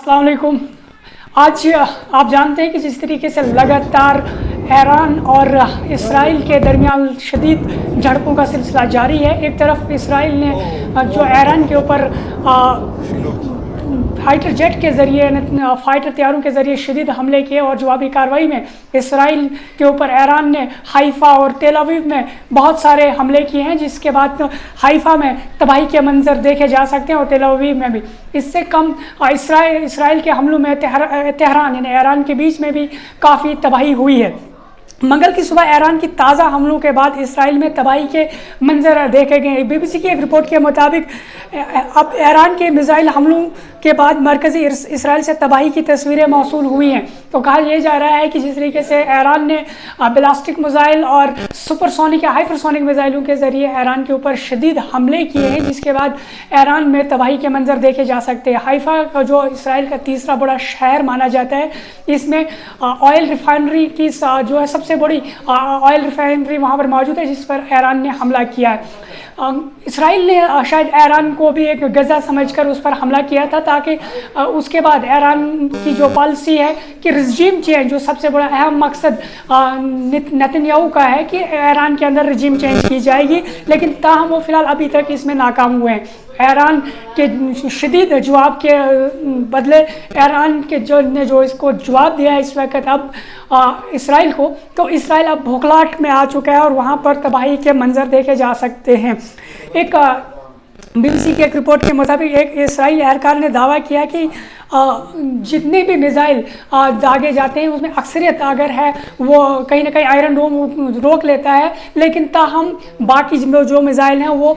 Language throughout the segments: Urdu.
السلام علیکم۔ آج آپ جانتے ہیں کہ جس طریقے سے لگاتار ایران اور اسرائیل کے درمیان شدید جھڑپوں کا سلسلہ جاری ہے، ایک طرف اسرائیل نے جو ایران کے اوپر فائٹر جیٹ کے ذریعے فائٹر طیاروں کے ذریعے شدید حملے کیے، اور جوابی کارروائی میں اسرائیل کے اوپر ایران نے حیفا اور تیل اویو میں بہت سارے حملے کیے ہیں، جس کے بعد حیفا میں تباہی کے منظر دیکھے جا سکتے ہیں اور تیل اویو میں بھی۔ اس سے کم اسرائیل کے حملوں میں تہران یعنی ایران کے بیچ میں بھی کافی تباہی ہوئی ہے۔ منگل کی صبح ایران کی تازہ حملوں کے بعد اسرائیل میں تباہی کے منظر دیکھے گئے۔ بی بی سی کی ایک رپورٹ کے مطابق اب ایران کے میزائل حملوں کے بعد مرکزی اسرائیل سے تباہی کی تصویریں موصول ہوئی ہیں۔ تو کہا یہ جا رہا ہے کہ جس طریقے سے ایران نے بلاسٹک میزائل اور سپر سونک یا ہائپر سونک میزائلوں کے ذریعے ایران کے اوپر شدید حملے کیے ہیں، جس کے بعد ایران میں تباہی کے منظر دیکھے جا سکتے ہیں۔ حیفا کا جو اسرائیل کا تیسرا بڑا شہر مانا جاتا ہے، اس میں آئل ریفائنری کی جو ہے سب سے بڑی آئل ریفائنری وہاں پر موجود ہے، جس پر ایران نے حملہ کیا ہے۔ اسرائیل نے شاید ایران کو بھی ایک غزہ سمجھ کر اس پر حملہ کیا تھا، تاکہ اس کے بعد ایران کی جو پالیسی ہے کہ رجیم چینج، جو سب سے بڑا اہم مقصد نتنیاہو کا ہے کہ ایران کے اندر رجیم چینج کی جائے گی، لیکن تاہم وہ فی الحال ابھی تک اس میں ناکام ہوئے ہیں۔ ایران کے شدید جواب کے بدلے ایران کے جو اس کو جواب دیا ہے اس وقت اب اسرائیل کو، تو اسرائیل اب بھوکلاہٹ میں آ چکا ہے اور وہاں پر تباہی کے منظر دیکھے جا سکتے ہیں۔ ایک بی بی سی کی ایک رپورٹ کے مطابق ایک اسرائیلی اہلکار نے دعویٰ کیا کہ جتنے بھی میزائل داغے جاتے ہیں اس میں اکثریت اگر ہے وہ کہیں نہ کہیں آئرن ڈوم روک لیتا ہے، لیکن تاہم باقی جو میزائل ہیں وہ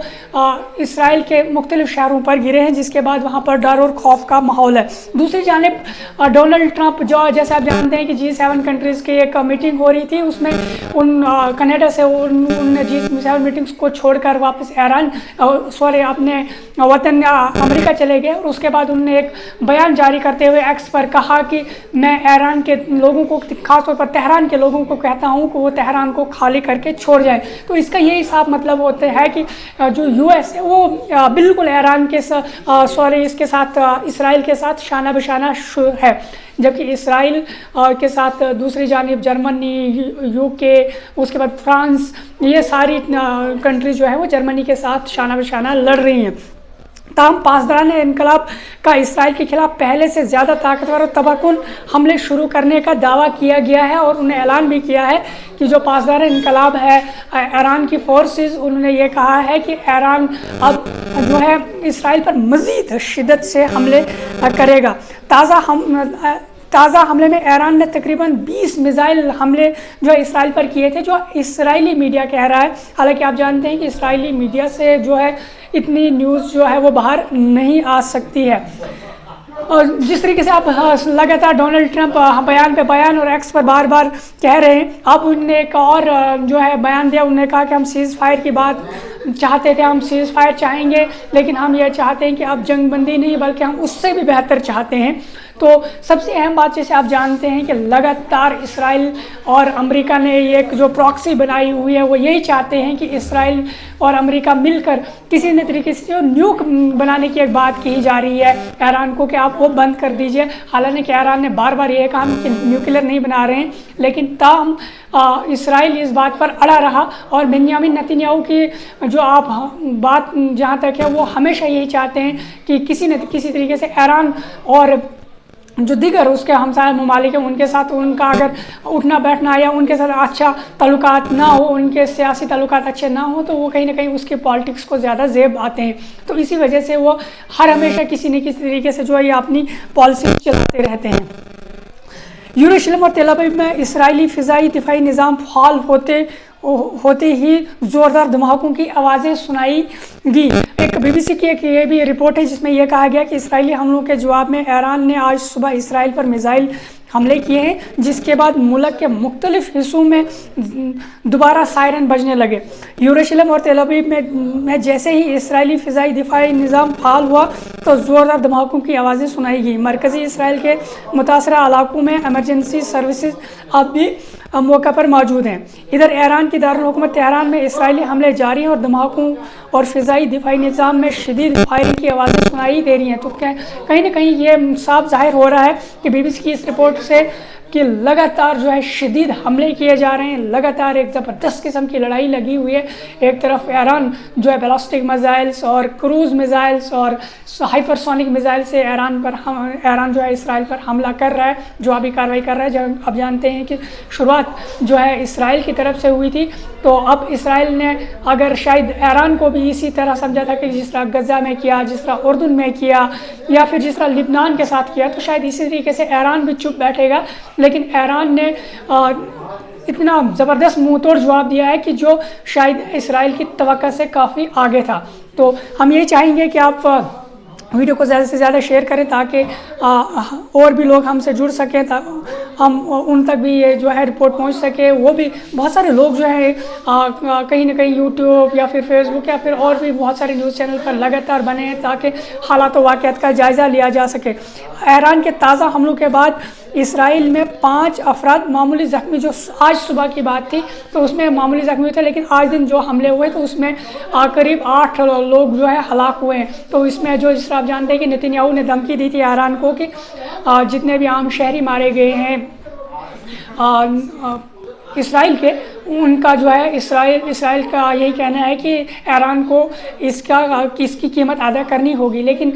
اسرائیل کے مختلف شہروں پر گرے ہیں، جس کے بعد وہاں پر ڈر اور خوف کا ماحول ہے۔ دوسری جانب ڈونلڈ ٹرمپ، جو جیسے آپ جانتے ہیں کہ G7 کنٹریز کی ایک میٹنگ ہو رہی تھی، اس میں کینیڈا سے ان نے G7 میٹنگز کو چھوڑ کر واپس اپنے وطن امریکہ چلے گئے، اور اس کے بعد انہوں نے ایک بیان جاری کرتے ہوئے ایکس پر کہا کہ میں ایران کے لوگوں کو، خاص طور پر تہران کے لوگوں کو کہتا ہوں کہ وہ تہران کو خالی کر کے چھوڑ جائیں۔ تو اس کا یہی صاف مطلب ہوتا ہے کہ جو US ہے وہ بالکل ایران کے اس کے ساتھ اسرائیل کے ساتھ شانہ بشانہ ہے، جبکہ اسرائیل کے ساتھ دوسری جانب جرمنی، UK، اس کے بعد فرانس، یہ ساری کنٹریز جو ہے وہ جرمنی کے ساتھ شانہ بشانہ لڑ رہی ہیں۔ تاہم پاسداران انقلاب کا اسرائیل کے خلاف پہلے سے زیادہ طاقتور اور تباہ کن حملے شروع کرنے کا دعویٰ کیا گیا ہے، اور انہیں اعلان بھی کیا ہے کہ جو پاسدار انقلاب ہے ایران کی فورسز، انہوں نے یہ کہا ہے کہ ایران اب جو ہے اسرائیل پر مزید شدت سے حملے کرے گا۔ تازہ حملے میں ایران نے تقریباً 20 میزائل حملے جو اسرائیل پر کیے تھے، جو اسرائیلی میڈیا کہہ رہا ہے۔ حالانکہ آپ جانتے ہیں کہ اسرائیلی میڈیا سے جو ہے اتنی نیوز جو ہے وہ باہر نہیں آ سکتی ہے۔ اور جس طریقے سے آپ لگاتار ڈونلڈ ٹرمپ بیان پہ بیان اور ایکس پر بار بار کہہ رہے ہیں، اب انہوں نے ایک اور جو ہے بیان دیا، انہوں نے کہا کہ ہم سیز فائر کی بات چاہتے تھے، ہم سیز فائر چاہیں گے، لیکن ہم یہ چاہتے ہیں کہ اب جنگ بندی نہیں بلکہ ہم اس سے بھی بہتر چاہتے ہیں۔ تو سب سے اہم بات جیسے آپ جانتے ہیں کہ لگاتار اسرائیل اور امریکہ نے ایک جو پراکسی بنائی ہوئی ہے، وہ یہی چاہتے ہیں کہ اسرائیل اور امریکہ مل کر کسی نہ طریقے سے جو نیوک بنانے کی ایک بات کہی جا رہی ہے ایران کو کہ آپ وہ بند کر دیجئے۔ حالانکہ ایران نے بار بار یہ کہا کہ نیوکلیر نہیں بنا رہے ہیں، لیکن تاہم اسرائیل اس بات پر اڑا رہا، اور بنیامین نتنیاہو کی جو آپ بات جہاں تک ہے وہ ہمیشہ یہی چاہتے ہیں کہ کسی نہ کسی طریقے سے ایران اور جو دیگر اس کے ہمسایہ ممالک ہیں ان کے ساتھ ان کا اگر اٹھنا بیٹھنا یا ان کے ساتھ اچھا تعلقات نہ ہو، ان کے سیاسی تعلقات اچھے نہ ہوں، تو وہ کہیں نہ کہیں اس کے پالیٹکس کو زیادہ زیب آتے ہیں۔ تو اسی وجہ سے وہ ہمیشہ کسی نہ کسی طریقے سے جو ہے یہ اپنی پالیسی چلاتے رہتے ہیں۔ یروشلم اور تیل اویو میں اسرائیلی فضائی دفاعی نظام فعال ہوتے ہی زوردار دھماکوں کی آوازیں سنائی دی۔ ایک بی بی سی کی ایک یہ بھی رپورٹ ہے جس میں یہ کہا گیا کہ اسرائیلی حملوں کے جواب میں ایران نے آج صبح اسرائیل پر میزائل حملے کیے ہیں، جس کے بعد ملک کے مختلف حصوں میں دوبارہ سائرن بجنے لگے۔ یروشلم اور تیل اویو میں جیسے ہی اسرائیلی فضائی دفاعی نظام فعال ہوا تو تو زوردار دھماکوں کی آوازیں سنائی گئی۔ مرکزی اسرائیل کے متاثرہ علاقوں میں ایمرجنسی سروسز اب بھی موقع پر موجود ہیں۔ ادھر ایران کی دارالحکومت تہران میں اسرائیلی حملے جاری ہیں اور دھماکوں اور فضائی دفاعی نظام میں شدید فائرنگ کی آوازیں سنائی دے رہی ہیں۔ تو کہیں نہ کہیں یہ صاف ظاہر ہو رہا ہے کہ بی بی سی کی اس رپورٹ سے کہ لگاتار جو ہے شدید حملے کیے جا رہے ہیں، لگاتار ایک زبردست قسم کی لڑائی لگی ہوئی ہے۔ ایک طرف ایران جو ہے بیلسٹک میزائلز اور کروز میزائلز اور ہائپر سونک میزائل سے ایران جو ہے اسرائیل پر حملہ کر رہا ہے، جوابی کارروائی کر رہا ہے۔ جب اب جانتے ہیں کہ شروعات جو ہے اسرائیل کی طرف سے ہوئی تھی، تو اب اسرائیل نے اگر شاید ایران کو بھی اسی طرح سمجھا تھا کہ جس طرح غزہ میں کیا، جس طرح اردن میں کیا، یا پھر جس طرح لبنان کے ساتھ کیا، تو شاید اسی طریقے سے ایران بھی چپ بیٹھے گا۔ لیکن ایران نے اتنا زبردست منہ توڑ جواب دیا ہے کہ جو شاید اسرائیل کی توقع سے کافی آگے تھا۔ تو ہم یہ چاہیں گے کہ آپ ویڈیو کو زیادہ سے زیادہ شیئر کریں تاکہ اور بھی لوگ ہم سے جڑ سکیں، ہم ان تک بھی یہ جو ہے رپورٹ پہنچ سکے۔ وہ بھی بہت سارے لوگ جو ہیں کہیں نہ کہیں یوٹیوب یا پھر فیس بک یا پھر اور بھی بہت سارے نیوز چینل پر لگاتار بنے ہیں تاکہ حالات و واقعات کا جائزہ لیا جا سکے۔ ایران کے تازہ حملوں کے بعد اسرائیل میں 5 افراد معمولی زخمی، جو آج صبح کی بات تھی تو اس میں معمولی زخمی تھے، لیکن آج دن جو حملے ہوئے تو اس میں قریب 8 لوگ جو ہے ہلاک ہوئے ہیں۔ تو اس میں جو جس طرح آپ جانتے ہیں کہ نتنیاہو نے دھمکی دی تھی ایران کو کہ جتنے بھی عام شہری مارے گئے ہیں اسرائیل کے، ان کا جو ہے اسرائیل کا یہی کہنا ہے کہ ایران کو اس کی قیمت ادا کرنی ہوگی۔ لیکن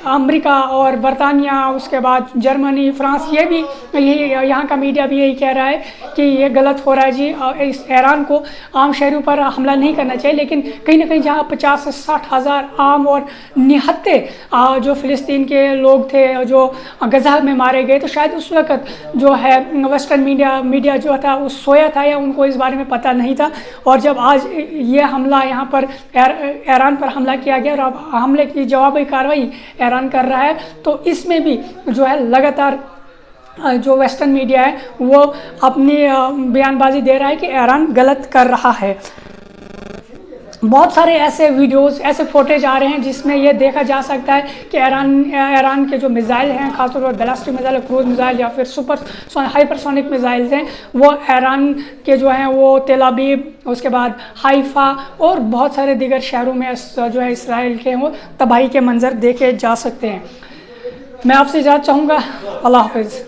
امریکہ اور برطانیہ، اس کے بعد جرمنی، فرانس، یہ بھی یہاں کا میڈیا بھی یہی کہہ رہا ہے کہ یہ غلط ہو رہا ہے جی، اس ایران کو عام شہریوں پر حملہ نہیں کرنا چاہیے۔ لیکن کہیں نہ کہیں جہاں 50 سے 60 ہزار عام اور نہتے جو فلسطین کے لوگ تھے جو غزہ میں مارے گئے، تو شاید اس وقت جو ہے ویسٹرن میڈیا جو تھا وہ سویا تھا یا ان کو اس بارے میں پتہ نہیں تھا۔ اور جب آج یہ حملہ یہاں پر ایران پر حملہ کیا گیا اور اب حملے کی جوابی کارروائی ایران کر رہا ہے، تو اس میں بھی جو ہے لگاتار جو ویسٹرن میڈیا ہے وہ اپنی بیان بازی دے رہا ہے کہ ایران غلط کر رہا ہے۔ بہت سارے ایسے ویڈیوز، ایسے فوٹیج آ رہے ہیں جس میں یہ دیکھا جا سکتا ہے کہ ایران کے جو میزائل ہیں، خاص طور پر بیلسٹک میزائل، کروز میزائل یا پھر ہائپر سونک میزائلز ہیں، وہ ایران کے جو ہیں وہ تیل ابیب، اس کے بعد حیفا اور بہت سارے دیگر شہروں میں جو ہے اسرائیل کے وہ تباہی کے منظر دیکھے جا سکتے ہیں۔ میں آپ سے اجازت چاہوں گا۔ اللہ حافظ۔